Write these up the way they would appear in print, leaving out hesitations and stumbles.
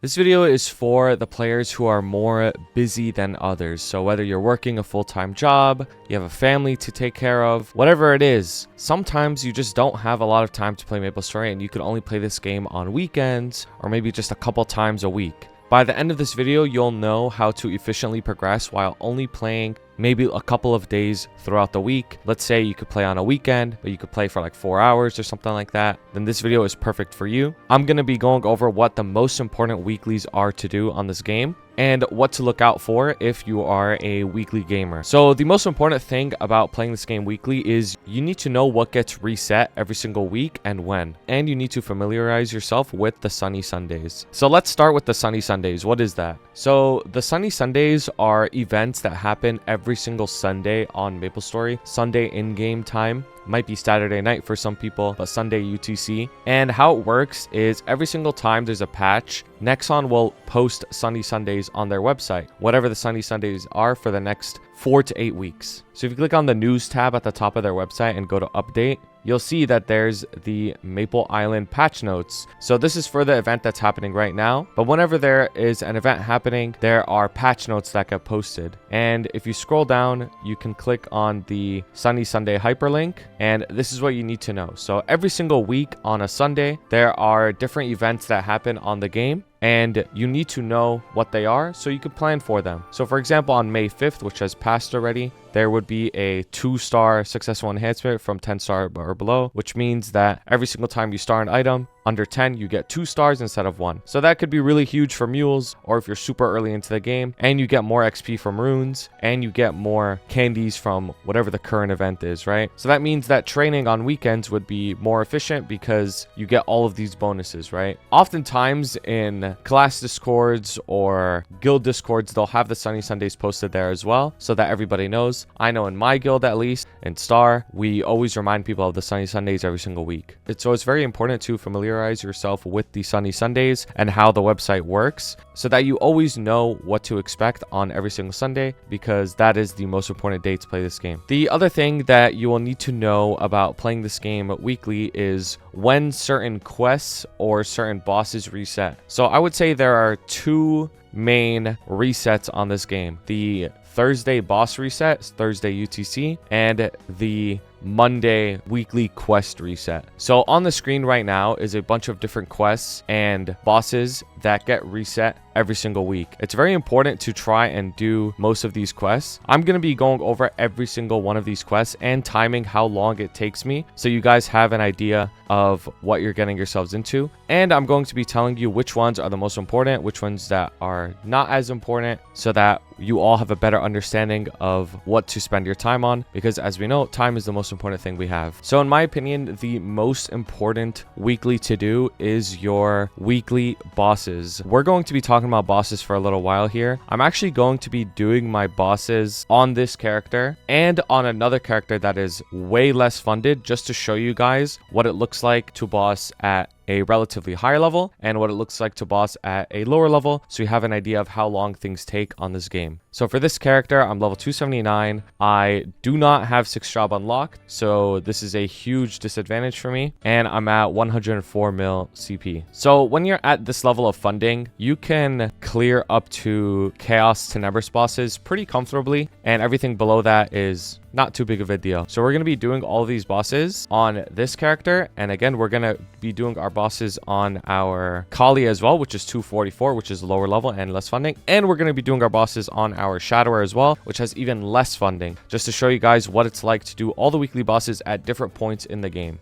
This video is for the players who are more busy than others. So whether you're working a full-time job, you have a family to take care of, whatever it is, sometimes you just don't have a lot of time to play MapleStory and you can only play this game on weekends or maybe just a couple times a week. By the end of this video, you'll know how to efficiently progress while only playing maybe a couple of days throughout the week. Let's say you could play on a weekend, but you could play for like 4 hours or something like that. Then this video is perfect for you. I'm going to be going over what the most important weeklies are to do on this game and what to look out for if you are a weekly gamer. So the most important thing about playing this game weekly is you need to know what gets reset every single week and when. And you need to familiarize yourself with the Sunny Sundays. So let's start with the Sunny Sundays. What is that? So the Sunny Sundays are events that happen every single Sunday on MapleStory. Sunday in-game time. Might be Saturday night for some people, but Sunday UTC. And how it works is every single time there's a patch, Nexon will post Sunny Sundays on their website, whatever the Sunny Sundays are for the next 4 to 8 weeks. So if you click on the news tab at the top of their website and go to update, you'll see that there's the Maple Island patch notes. So this is for the event that's happening right now, but whenever there is an event happening, there are patch notes that get posted. And if you scroll down, you can click on the Sunny Sunday hyperlink, and this is what you need to know. So every single week on a Sunday, there are different events that happen on the game, and you need to know what they are so you can plan for them. So for example, on May 5th, which has passed already, there would be a 2-star successful enhancement from 10-star or below, which means that every single time you star an item under 10, you get 2 stars instead of 1. So that could be really huge for mules, or if you're super early into the game and you get more XP from runes and you get more candies from whatever the current event is, right? So that means that training on weekends would be more efficient because you get all of these bonuses, right? Oftentimes in class discords or guild discords, they'll have the Sunny Sundays posted there as well so that everybody knows. I know in my guild, at least in Star, we always remind people of the Sunny Sundays every single week. So it's very important to familiarize yourself with the Sunny Sundays and how the website works so that you always know what to expect on every single Sunday, because that is the most important day to play this game. The other thing that you will need to know about playing this game weekly is when certain quests or certain bosses reset. So I would say there are 2 main resets on this game: the Thursday boss reset, Thursday UTC, and the Monday weekly quest reset. So on the screen right now is a bunch of different quests and bosses that get reset every single week. It's very important to try and do most of these quests. I'm going to be going over every single one of these quests and timing how long it takes me so you guys have an idea of what you're getting yourselves into. And I'm going to be telling you which ones are the most important, which ones that are not as important, so that you all have a better understanding of what to spend your time on, because as we know, time is the most important thing we have. So in my opinion, the most important weekly to do is your weekly bosses. We're going to be talking about bosses for a little while here. I'm actually going to be doing my bosses on this character and on another character that is way less funded, just to show you guys what it looks like to boss at a relatively higher level and what it looks like to boss at a lower level, so you have an idea of how long things take on this game. So for this character, I'm level 279. I do not have 6 job unlocked, so this is a huge disadvantage for me, and I'm at 104 mil CP. So when you're at this level of funding, you can clear up to Chaos Tenebris bosses pretty comfortably, and everything below that is not too big of a deal. So we're going to be doing all of these bosses on this character, and again, we're going to be doing our bosses on our Kali as well, which is 244, which is lower level and less funding, and we're going to be doing our bosses on our Shadower as well, which has even less funding, just to show you guys what it's like to do all the weekly bosses at different points in the game.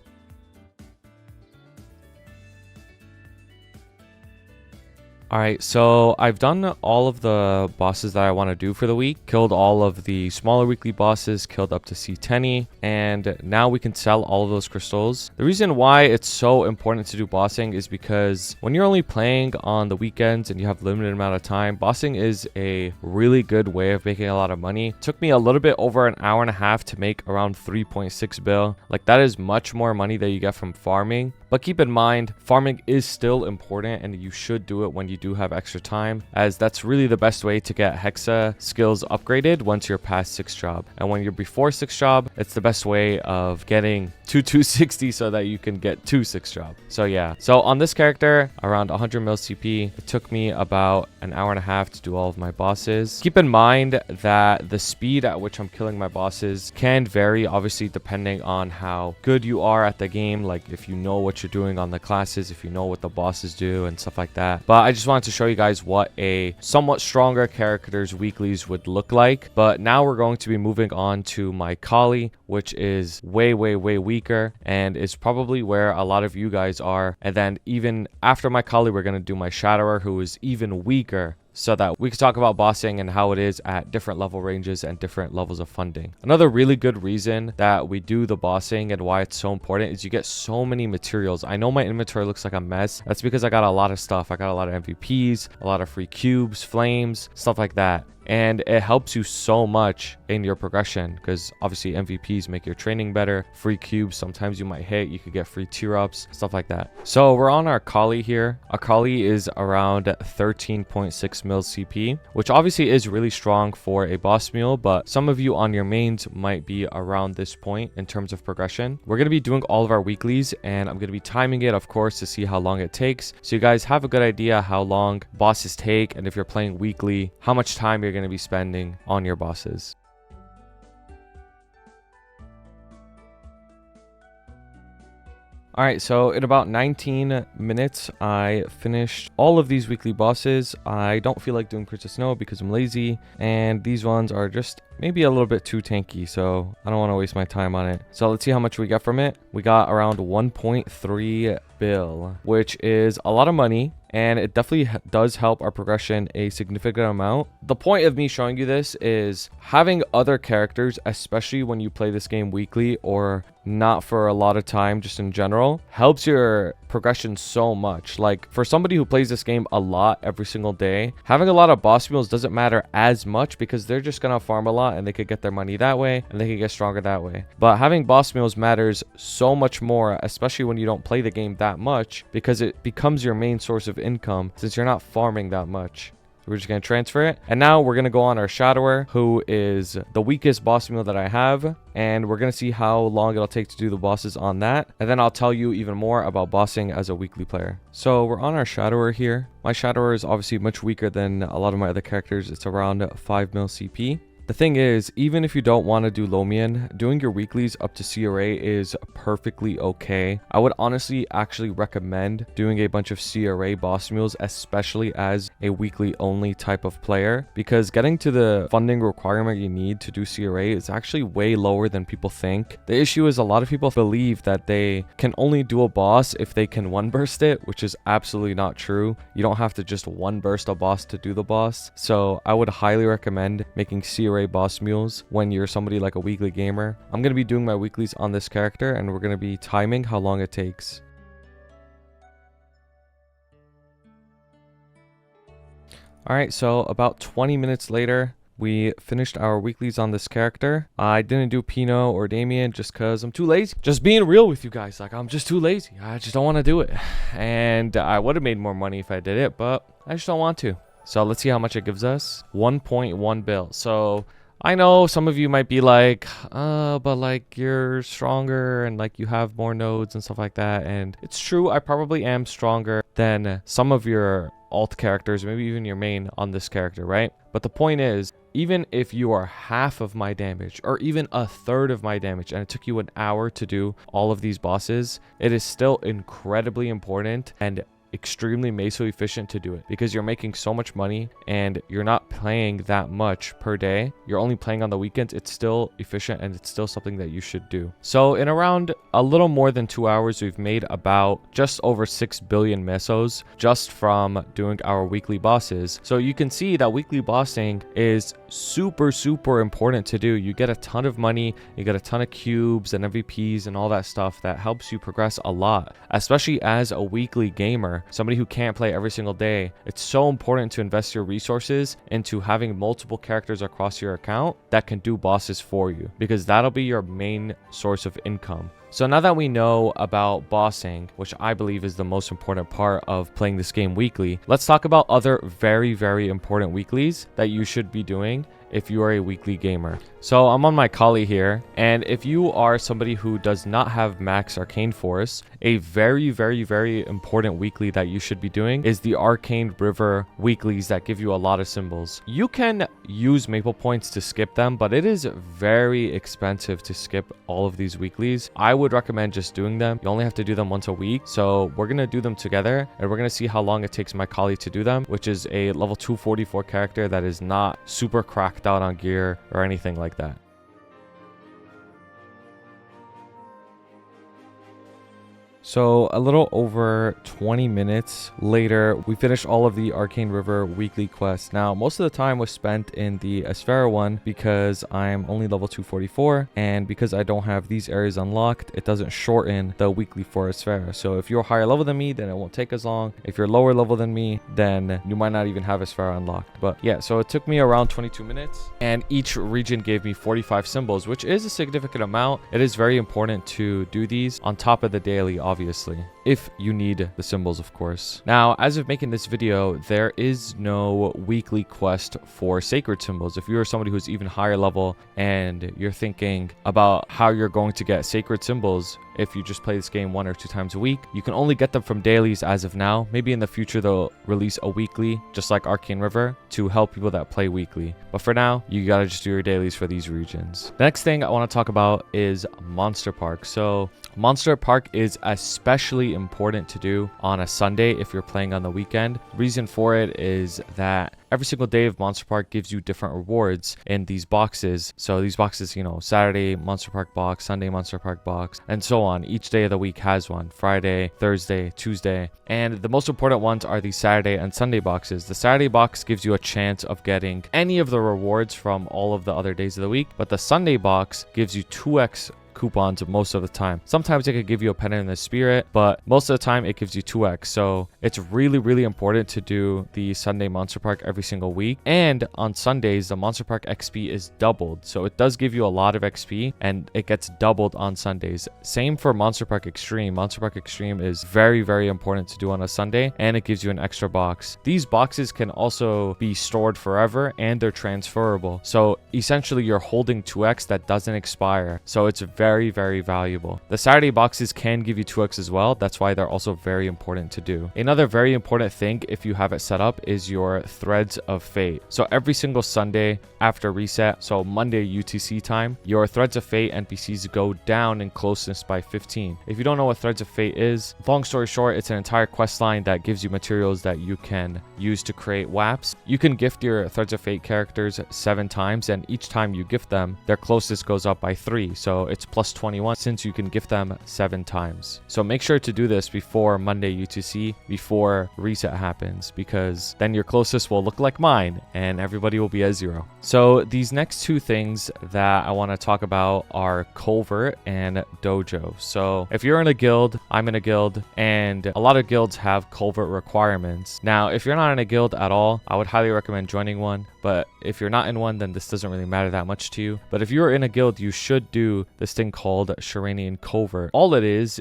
Alright, so I've done all of the bosses that I want to do for the week, killed all of the smaller weekly bosses, killed up to C10, and now we can sell all of those crystals. The reason why it's so important to do bossing is because when you're only playing on the weekends and you have limited amount of time, bossing is a really good way of making a lot of money. It took me a little bit over an hour and a half to make around 3.6 bill. Like, that is much more money that you get from farming But keep in mind, farming is still important and you should do it when you do have extra time, as that's really the best way to get hexa skills upgraded once you're past 6th job. And when you're before 6th job, it's the best way of getting to 260 so that you can get to 6th job. So yeah, so on this character, around 100 mil CP, it took me about an hour and a half to do all of my bosses. Keep in mind that the speed at which I'm killing my bosses can vary, obviously depending on how good you are at the game, like if you know what you're doing on the classes, if you know what the bosses do and stuff like that. But I just wanted to show you guys what a somewhat stronger character's weeklies would look like. But now we're going to be moving on to my Kali, which is way weaker and is probably where a lot of you guys are. And then even after my Kali, we're going to do my Shadower, who is even weaker, so that we can talk about bossing and how it is at different level ranges and different levels of funding. Another really good reason that we do the bossing and why it's so important is you get so many materials. I know my inventory looks like a mess. That's because I got a lot of stuff. I got a lot of MVPs, a lot of free cubes, flames, stuff like that. And it helps you so much in your progression because obviously MVPs make your training better. Free cubes, sometimes you might hit, you could get free tier ups, stuff like that. So we're on our Kali here. Our Kali is around 13.6 mil CP, which obviously is really strong for a boss mule, but some of you on your mains might be around this point in terms of progression. We're going to be doing all of our weeklies and I'm going to be timing it, of course, to see how long it takes. So you guys have a good idea how long bosses take, and if you're playing weekly, how much time you're going to be spending on your bosses. All right, so in about 19 minutes, I finished all of these weekly bosses. I don't feel like doing Princess Snow because I'm lazy, and these ones are just maybe a little bit too tanky, so I don't want to waste my time on it. So let's see how much we get from it. We got around 1.3 bill, which is a lot of money, and it definitely does help our progression a significant amount. The point of me showing you this is having other characters, especially when you play this game weekly or not for a lot of time, just in general, helps your progression so much. Like for somebody who plays this game a lot every single day, having a lot of boss mules doesn't matter as much because they're just gonna farm a lot and they could get their money that way and they could get stronger that way. But having boss mules matters so much more, especially when you don't play the game that much, because it becomes your main source of income since you're not farming that much. We're just going to transfer it. And now we're going to go on our Shadower, who is the weakest boss mule that I have. And we're going to see how long it'll take to do the bosses on that. And then I'll tell you even more about bossing as a weekly player. So we're on our Shadower here. My Shadower is obviously much weaker than a lot of my other characters. It's around 5 mil CP. The thing is, even if you don't want to do Lomian, doing your weeklies up to CRA is perfectly okay. I would honestly actually recommend doing a bunch of CRA boss mules, especially as a weekly only type of player, because getting to the funding requirement you need to do CRA is actually way lower than people think. The issue is a lot of people believe that they can only do a boss if they can one burst it, which is absolutely not true. You don't have to just one burst a boss to do the boss. So I would highly recommend making CRA boss mules when you're somebody like a weekly gamer. I'm going to be doing my weeklies on this character and we're going to be timing how long it takes. Alright, so about 20 minutes later, we finished our weeklies on this character. I didn't do Pino or Damien just because I'm too lazy. Just being real with you guys, like I'm just too lazy. I just don't want to do it. And I would have made more money if I did it, but I just don't want to. So let's see how much it gives us. 1.1 bill. So I know some of you might be like, but like you're stronger and like you have more nodes and stuff like that. And it's true, I probably am stronger than some of your alt characters, maybe even your main on this character, right? But the point is, even if you are half of my damage or even a third of my damage and it took you an hour to do all of these bosses, it is still incredibly important and extremely meso efficient to do it because you're making so much money and you're not playing that much per day. You're only playing on the weekends. It's still efficient and it's still something that you should do. So in around a little more than 2 hours, we've made about just over 6 billion mesos just from doing our weekly bosses. So you can see that weekly bossing is super important to do. You get a ton of money, you get a ton of cubes and MVPs and all that stuff that helps you progress a lot, especially as a weekly gamer. gamer, somebody who can't play every single day, it's so important to invest your resources into having multiple characters across your account that can do bosses for you, because that'll be your main source of income. So now that we know about bossing, which I believe is the most important part of playing this game weekly, let's talk about other very, very important weeklies that you should be doing if you are a weekly gamer. So I'm on my Kali here, and if you are somebody who does not have max Arcane Force, a very, very, very important weekly that you should be doing is the Arcane River weeklies that give you a lot of symbols. You can use Maple points to skip them, but it is very expensive to skip all of these weeklies. I would recommend just doing them. You only have to do them once a week. So we're gonna do them together, and we're gonna see how long it takes my Kali to do them, which is a level 244 character that is not super cracked out on gear or anything like that. So a little over 20 minutes later, we finished all of the Arcane River weekly quests. Now, most of the time was spent in the Esfera one because I'm only level 244, and because I don't have these areas unlocked, it doesn't shorten the weekly for Esfera. So if you're higher level than me, then it won't take as long. If you're lower level than me, then you might not even have Esfera unlocked. But yeah, so it took me around 22 minutes, and each region gave me 45 symbols, which is a significant amount. It is very important to do these on top of the daily, obviously, if you need the symbols, of course. Now, as of making this video, there is no weekly quest for sacred symbols. If you're somebody who's even higher level and you're thinking about how you're going to get sacred symbols, if you just play this game 1 or 2 times a week, you can only get them from dailies as of now. Maybe in the future they'll release a weekly, just like Arcane River, to help people that play weekly. But for now, you gotta just do your dailies for these regions. The next thing I want to talk about is Monster Park. So Monster Park is especially important to do on a Sunday if you're playing on the weekend. Reason for it is that every single day of Monster Park gives you different rewards in these boxes. So these boxes, you know, Saturday Monster Park box, Sunday Monster Park box, and so on. Each day of the week has one. Friday, Thursday, Tuesday. And the most important ones are the Saturday and Sunday boxes. The Saturday box gives you a chance of getting any of the rewards from all of the other days of the week, but the Sunday box gives you 2x coupons most of the time. Sometimes it could give you a Pennant in the Spirit, but most of the time it gives you 2x. So it's really, really important to do the Sunday Monster Park every single week. And on Sundays, the Monster Park XP is doubled. So it does give you a lot of XP, and it gets doubled on Sundays. Same for Monster Park Extreme. Monster Park Extreme is very, very important to do on a Sunday, and it gives you an extra box. These boxes can also be stored forever, and they're transferable. So essentially you're holding 2x that doesn't expire. So it's very, very valuable. The Saturday boxes can give you 2x as well. That's why they're also very important to do. Another very important thing, if you have it set up, is your Threads of Fate. So every single Sunday after reset, so Monday UTC time, your Threads of Fate NPCs go down in closeness by 15. If you don't know what Threads of Fate is, long story short, it's an entire quest line that gives you materials that you can use to create WAPs. You can gift your Threads of Fate characters 7 times, and each time you gift them, their closest goes up by 3. So it's plus 21 since you can gift them 7 times. So make sure to do this before Monday UTC, before reset happens, because then your closest will look like mine and everybody will be at 0. So these next 2 things that I want to talk about are Covert and Dojo. So if you're in a guild, I'm in a guild, and a lot of guilds have Covert requirements. Now, if you're not in a guild at all, I would highly recommend joining one. But if you're not in one, then this doesn't really matter that much to you. But if you're in a guild, you should do this thing called Shiranian Covert. All it is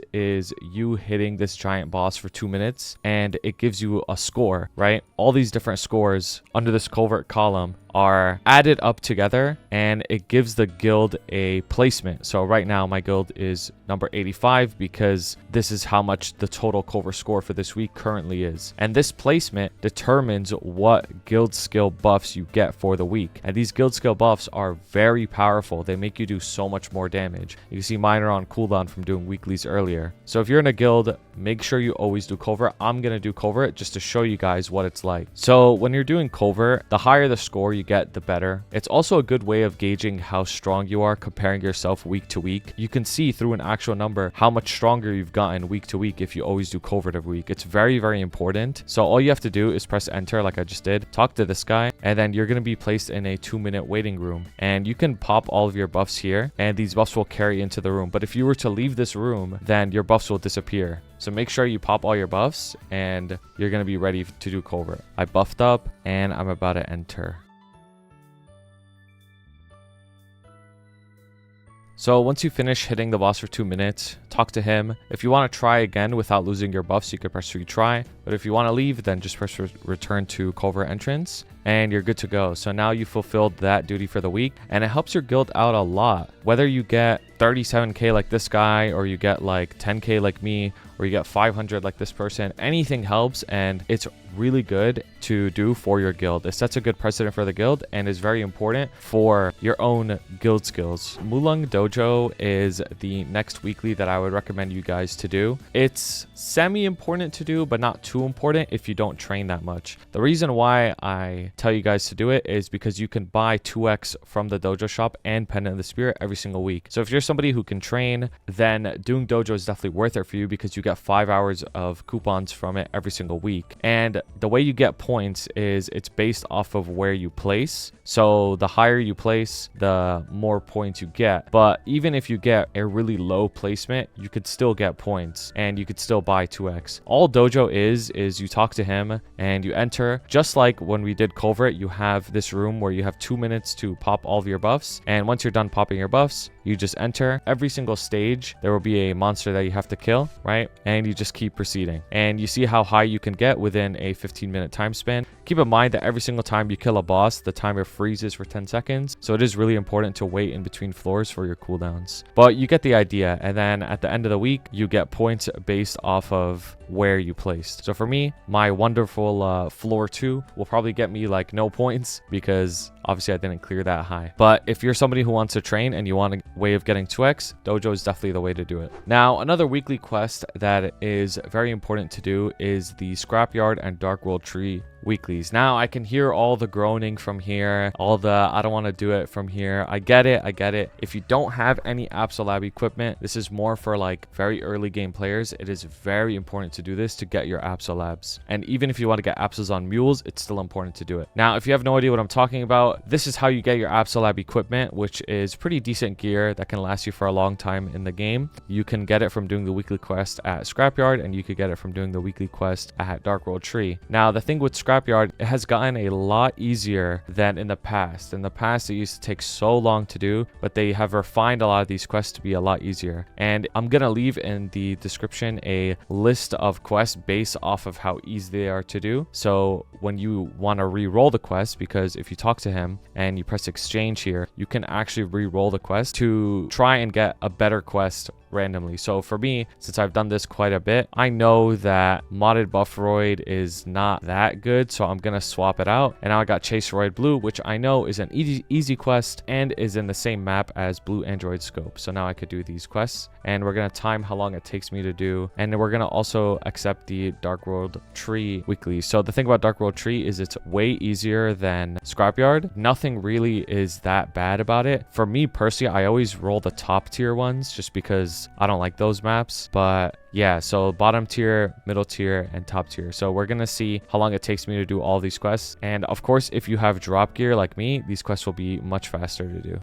you hitting this giant boss for 2 minutes, and it gives you a score, right? All these different scores under this Covert column are added up together, and it gives the guild a placement. So right now my guild is number 85 because this is how much the total Covert score for this week currently is. And this placement determines what guild skill buffs you get for the week. And these guild skill buffs are very powerful. They make you do so much more damage. You can see mine are on cooldown from doing weeklies earlier. So if you're in a guild, make sure you always do Covert. I'm gonna do Covert just to show you guys what it's like. So when you're doing Covert, the higher the score you get, the better. It's also a good way of gauging how strong you are, comparing yourself week to week. You can see through an actual number how much stronger you've gotten week to week if you always do Covert every week. It's very, very important. So all you have to do is press enter like I just did, talk to this guy, and then you're going to be placed in a 2-minute waiting room. And you can pop all of your buffs here, and these buffs will carry into the room. But if you were to leave this room, then your buffs will disappear. So make sure you pop all your buffs and you're going to be ready to do covert. I buffed up and I'm about to enter. So once you finish hitting the boss for 2 minutes, talk to him. If you want to try again without losing your buffs, you could press retry. But if you want to leave, then just press return to covert entrance and you're good to go. So now you fulfilled that duty for the week and it helps your guild out a lot. Whether you get 37k like this guy, or you get like 10k like me, or you get 500 like this person, anything helps, and it's really good to do for your guild. It sets a good precedent for the guild and is very important for your own guild skills. Mulung Dojo is the next weekly that I would recommend you guys to do. It's semi-important to do, but not too important if you don't train that much. The reason why I tell you guys to do it is because you can buy 2x from the dojo shop and Pendant of the Spirit every single week. So if you're somebody who can train, then doing dojo is definitely worth it for you because you get 5 hours of coupons from it every single week. And the way you get points is it's based off of where you place. So the higher you place, the more points you get. But even if you get a really low placement, you could still get points and you could still buy 2x. All dojo is you talk to him and you enter. Just like when we did covert, you have this room where you have 2 minutes to pop all of your buffs. And once you're done popping your buffs, you just enter. Every single stage, there will be a monster that you have to kill, right? And you just keep proceeding. And you see how high you can get within a 15-minute time span. Keep in mind that every single time you kill a boss, the timer freezes for 10 seconds. So it is really important to wait in between floors for your cooldowns. But you get the idea. And then at the end of the week, you get points based off of where you placed. So for me, my wonderful floor 2 will probably get me like no points because obviously I didn't clear that high. But if you're somebody who wants to train and you want a way of getting 2x, dojo is definitely the way to do it. Now, another weekly quest that is very important to do is the Scrapyard and Dark World Tree weeklies. Now I can hear all the groaning from here, all the I don't want to do it from here. I get it. If you don't have any Absolab equipment, this is more for like very early game players. It is very important to do this to get your Absolabs. And even if you want to get Apsals on mules, it's still important to do it. Now, if you have no idea what I'm talking about, this is how you get your Absolab equipment, which is pretty decent gear that can last you for a long time in the game. You can get it from doing the weekly quest at Scrapyard, and you could get it from doing the weekly quest at Dark World Tree. Now, the thing with Scrapyard, it has gotten a lot easier than in the past. In the past, it used to take so long to do, but they have refined a lot of these quests to be a lot easier. And I'm gonna leave in the description a list of quests based off of how easy they are to do. So when you want to re-roll the quest, because if you talk to him and you press exchange here, you can actually re-roll the quest to try and get a better quest randomly. So for me, since I've done this quite a bit, I know that modded Bufferoid is not that good, so I'm gonna swap it out. And now I got Chaseroid Blue, which I know is an easy quest and is in the same map as Blue Android Scope. So now I could do these quests, and we're gonna time how long it takes me to do, and we're gonna also accept the Dark World Tree weekly. So the thing about Dark World Tree is it's way easier than Scrapyard. Nothing really is that bad about it. For me personally, I always roll the top tier ones just because I don't like those maps. But yeah, so bottom tier, middle tier, and top tier. So we're gonna see how long it takes me to do all these quests. And of course, if you have drop gear like me, these quests will be much faster to do.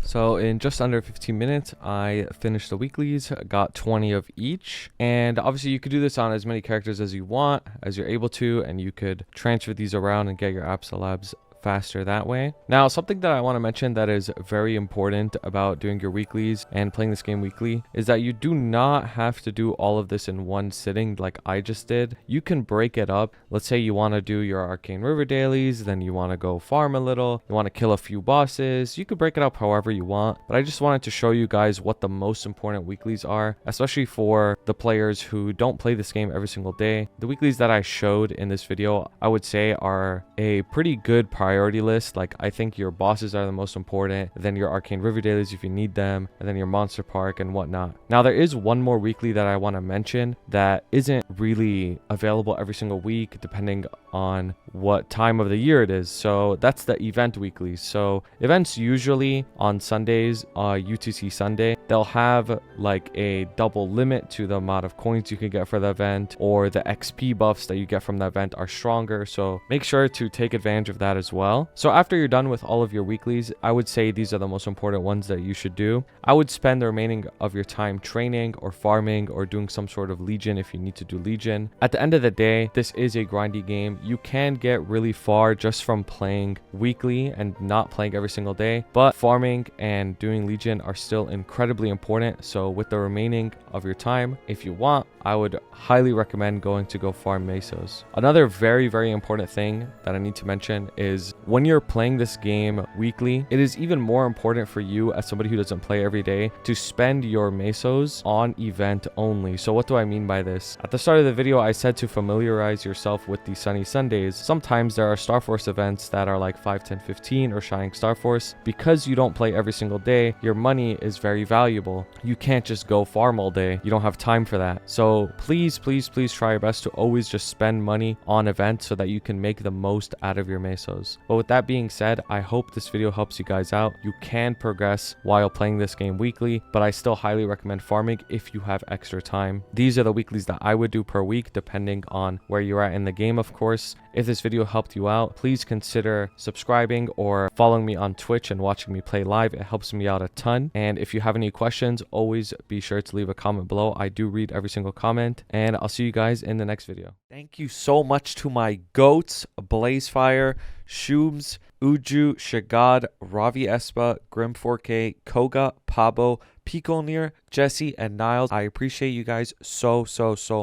So in just under 15 minutes, I finished the weeklies, got 20 of each. And obviously you could do this on as many characters as you want, as you're able to, and you could transfer these around and get your Absolabs faster that way. Now, something that I want to mention that is very important about doing your weeklies and playing this game weekly is that you do not have to do all of this in one sitting like I just did. You can break it up. Let's say you want to do your Arcane River dailies, then you want to go farm a little, you want to kill a few bosses. You could break it up however you want, but I just wanted to show you guys what the most important weeklies are, especially for the players who don't play this game every single day. The weeklies that I showed in this video, I would say are a pretty good priority list. Like, I think your bosses are the most important, then your Arcane River dailies if you need them, and then your Monster Park and whatnot. Now, there is one more weekly that I want to mention that isn't really available every single week depending on what time of the year it is. So that's the event weekly. So events usually on Sundays, UTC Sunday, they'll have like a double limit to the amount of coins you can get for the event, or the XP buffs that you get from the event are stronger. So make sure to take advantage of that as well. So after you're done with all of your weeklies, I would say these are the most important ones that you should do. I would spend the remaining of your time training or farming or doing some sort of Legion if you need to do Legion. At the end of the day, this is a grindy game. You can get really far just from playing weekly and not playing every single day, but farming and doing Legion are still incredibly important. So with the remaining of your time, if you want, I would highly recommend go farm mesos. Another very, very important thing that I need to mention is when you're playing this game weekly, it is even more important for you as somebody who doesn't play every day to spend your mesos on event only. So what do I mean by this? At the start of the video, I said to familiarize yourself with the Sunny Sundays. Sometimes there are Star Force events that are like 5, 10, 15 or Shining Star Force. Because you don't play every single day, your money is very valuable. You can't just go farm all day. You don't have time for that. So please, please, please try your best to always just spend money on events so that you can make the most out of your mesos. But with that being said, I hope this video helps you guys out. You can progress while playing this game weekly, but I still highly recommend farming if you have extra time. These are the weeklies that I would do per week, depending on where you're at in the game, of course. If this video helped you out, please consider subscribing or following me on Twitch and watching me play live. It helps me out a ton. And if you have any questions, always be sure to leave a comment below. I do read every single comment, and I'll see you guys in the next video. Thank you so much to my goats, Blazefire, Shooms, Uju, Shagad, Ravi Espa, Grim4K, Koga, Pabo, Piconir, Jesse, and Niles. I appreciate you guys so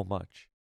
much.